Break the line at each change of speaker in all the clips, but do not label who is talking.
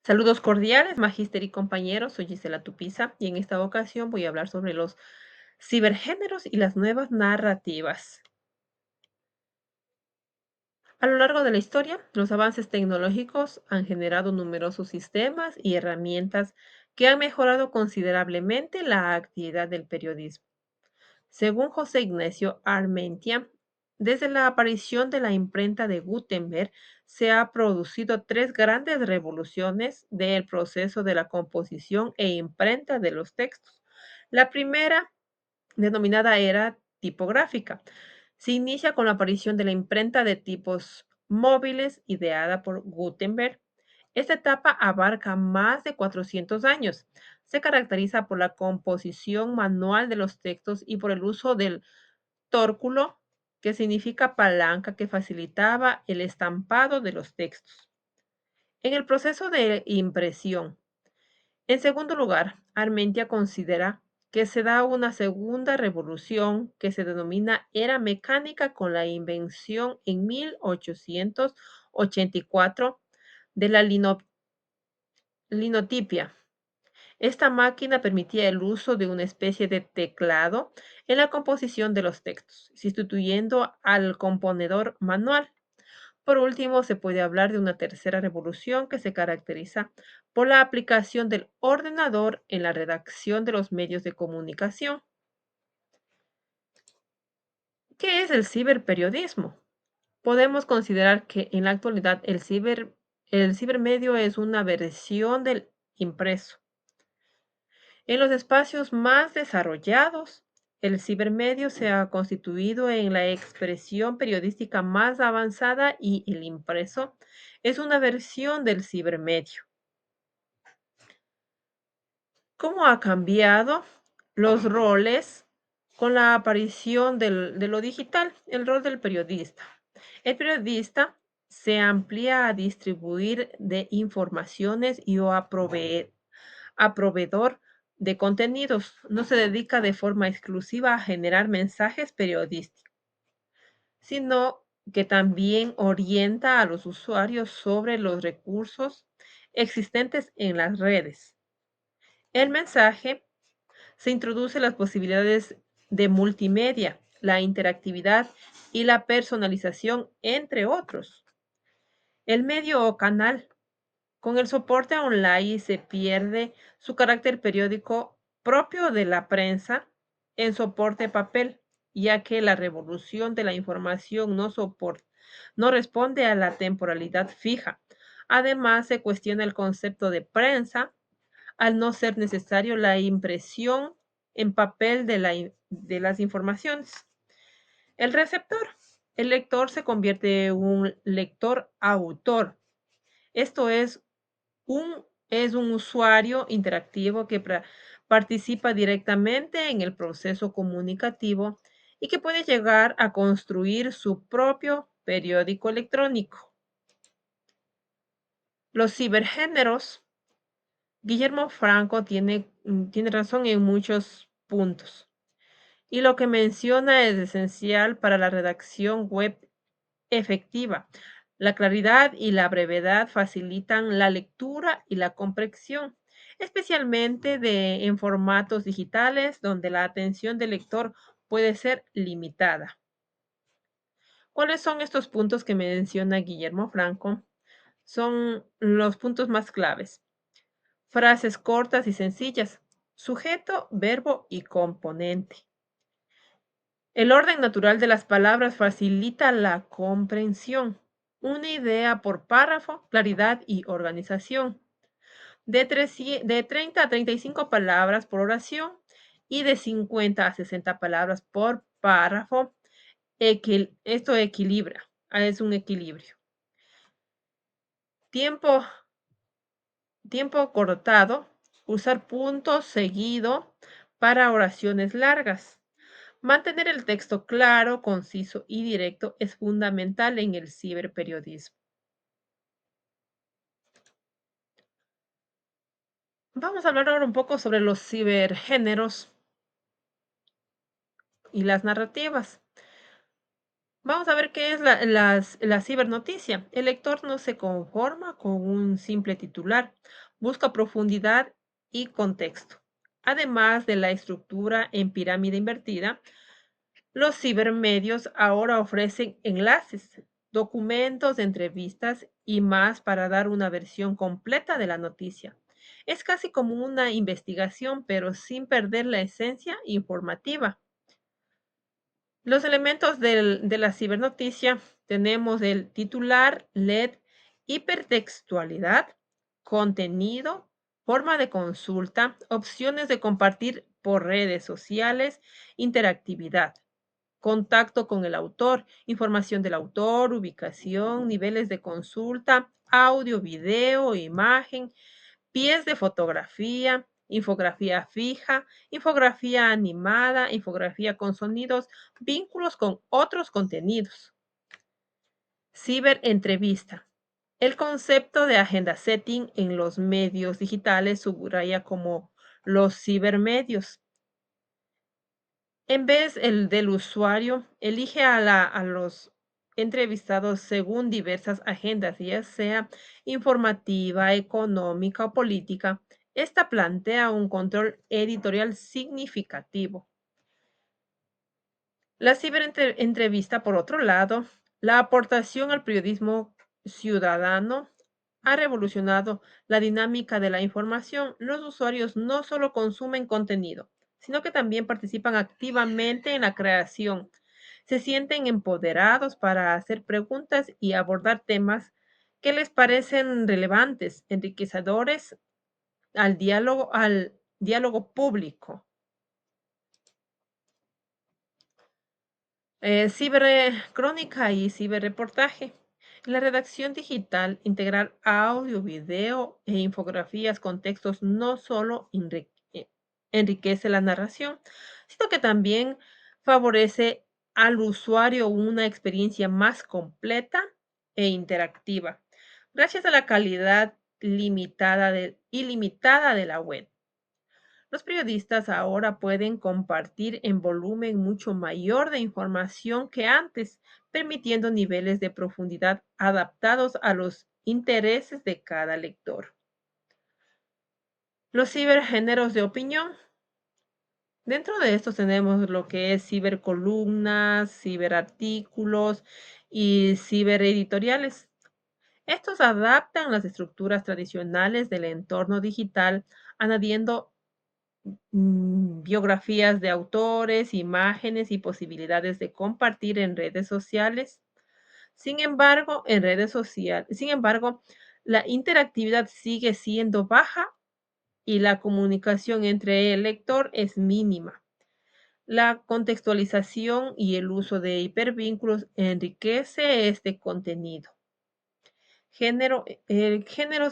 Saludos cordiales, magíster y compañeros. Soy Gisela Tupiza y en esta ocasión voy a hablar sobre los cibergéneros y las nuevas narrativas. A lo largo de la historia, los avances tecnológicos han generado numerosos sistemas y herramientas que han mejorado considerablemente la actividad del periodismo. Según José Ignacio Armentia, desde la aparición de la imprenta de Gutenberg se han producido tres grandes revoluciones del proceso de la composición e imprenta de los textos. La primera, denominada era tipográfica, se inicia con la aparición de la imprenta de tipos móviles ideada por Gutenberg. Esta etapa abarca más de 400 años. Se caracteriza por la composición manual de los textos y por el uso del tórculo, que significa palanca que facilitaba el estampado de los textos. En el proceso de impresión, en segundo lugar, Armentia considera que se da una segunda revolución que se denomina era mecánica con la invención en 1884 de la linotipia. Esta máquina permitía el uso de una especie de teclado en la composición de los textos, sustituyendo al componedor manual. Por último, se puede hablar de una tercera revolución que se caracteriza por la aplicación del ordenador en la redacción de los medios de comunicación. ¿Qué es el ciberperiodismo? Podemos considerar que en la actualidad el cibermedio es una versión del impreso. En los espacios más desarrollados, el cibermedio se ha constituido en la expresión periodística más avanzada y el impreso es una versión del cibermedio. ¿Cómo ha cambiado los roles con la aparición de lo digital? El rol del periodista. El periodista se amplía a distribuir de informaciones y o a proveedor de contenidos. No se dedica de forma exclusiva a generar mensajes periodísticos, sino que también orienta a los usuarios sobre los recursos existentes en las redes. El mensaje se introduce las posibilidades de multimedia, la interactividad y la personalización, entre otros. El medio o canal. Con el soporte online se pierde su carácter periódico propio de la prensa en soporte papel, ya que la revolución de la información no responde a la temporalidad fija. Además, se cuestiona el concepto de prensa al no ser necesario la impresión en papel de las informaciones. El receptor. El lector se convierte en un lector autor. Esto es un usuario interactivo que participa directamente en el proceso comunicativo y que puede llegar a construir su propio periódico electrónico. Los cibergéneros. Guillermo Franco tiene razón en muchos puntos. Y lo que menciona es esencial para la redacción web efectiva. La claridad y la brevedad facilitan la lectura y la comprensión, especialmente en formatos digitales donde la atención del lector puede ser limitada. ¿Cuáles son estos puntos que menciona Guillermo Franco? Son los puntos más claves. Frases cortas y sencillas. Sujeto, verbo y componente. El orden natural de las palabras facilita la comprensión. Una idea por párrafo, claridad y organización. De 30 a 35 palabras por oración y de 50 a 60 palabras por párrafo. Esto equilibra, es un equilibrio. Tiempo, tiempo cortado, usar puntos seguido para oraciones largas. Mantener el texto claro, conciso y directo es fundamental en el ciberperiodismo. Vamos a hablar ahora un poco sobre los cibergéneros y las narrativas. Vamos a ver qué es la cibernoticia. El lector no se conforma con un simple titular, busca profundidad y contexto. Además de la estructura en pirámide invertida, los cibermedios ahora ofrecen enlaces, documentos, entrevistas y más para dar una versión completa de la noticia. Es casi como una investigación, pero sin perder la esencia informativa. Los elementos de la cibernoticia tenemos el titular, LED, hipertextualidad, contenido, forma de consulta, opciones de compartir por redes sociales, interactividad, contacto con el autor, información del autor, ubicación, niveles de consulta, audio, video, imagen, pies de fotografía, infografía fija, infografía animada, infografía con sonidos, vínculos con otros contenidos. Ciberentrevista. El concepto de agenda setting en los medios digitales subraya como los cibermedios. En vez del usuario, elige a los entrevistados según diversas agendas, ya sea informativa, económica o política. Esta plantea un control editorial significativo. La ciberentrevista, por otro lado, la aportación al periodismo ciudadano ha revolucionado la dinámica de la información. Los usuarios no solo consumen contenido, sino que también participan activamente en la creación. Se sienten empoderados para hacer preguntas y abordar temas que les parecen relevantes, enriquecedores al diálogo público. Cibercrónica y ciberreportaje. En la redacción digital, integrar audio, video e infografías con textos no solo enriquece la narración, sino que también favorece al usuario una experiencia más completa e interactiva, gracias a la calidad ilimitada de la web. Los periodistas ahora pueden compartir en volumen mucho mayor de información que antes, permitiendo niveles de profundidad adaptados a los intereses de cada lector. Los cibergéneros de opinión. Dentro de estos tenemos lo que es cibercolumnas, ciberartículos y cibereditoriales. Estos adaptan las estructuras tradicionales del entorno digital, añadiendo biografías de autores, imágenes y posibilidades de compartir en redes sociales. Sin embargo, la interactividad sigue siendo baja y la comunicación entre el lector es mínima. La contextualización y el uso de hipervínculos enriquece este contenido. Géneros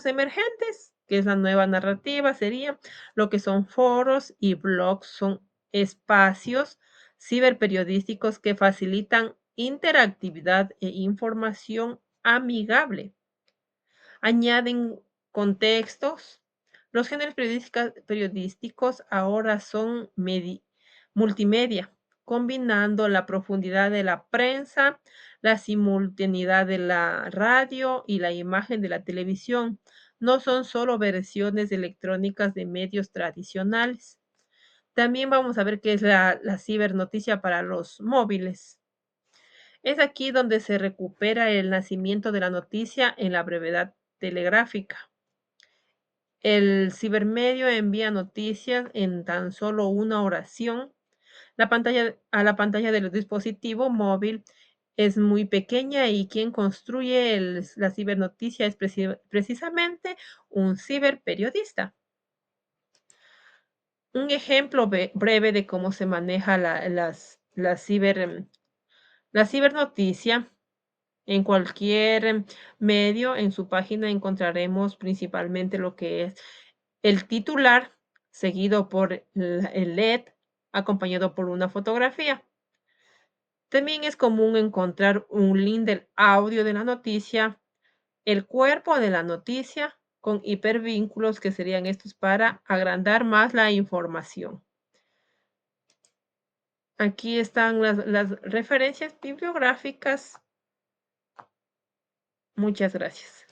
emergentes, que es la nueva narrativa, sería lo que son foros y blogs, son espacios ciberperiodísticos que facilitan interactividad e información amigable. Añaden contextos. Los géneros periodísticos ahora son multimedia, combinando la profundidad de la prensa, la simultaneidad de la radio y la imagen de la televisión. No son solo versiones electrónicas de medios tradicionales. También vamos a ver qué es la cibernoticia para los móviles. Es aquí donde se recupera el nacimiento de la noticia en la brevedad telegráfica. El cibermedio envía noticias en tan solo una oración. La pantalla del dispositivo móvil es muy pequeña y quien construye la cibernoticia es precisamente un ciberperiodista. Un ejemplo breve de cómo se maneja la cibernoticia. En cualquier medio, en su página encontraremos principalmente lo que es el titular, seguido por el LED, acompañado por una fotografía. También es común encontrar un link del audio de la noticia, el cuerpo de la noticia, con hipervínculos que serían estos para agrandar más la información. Aquí están las referencias bibliográficas. Muchas gracias.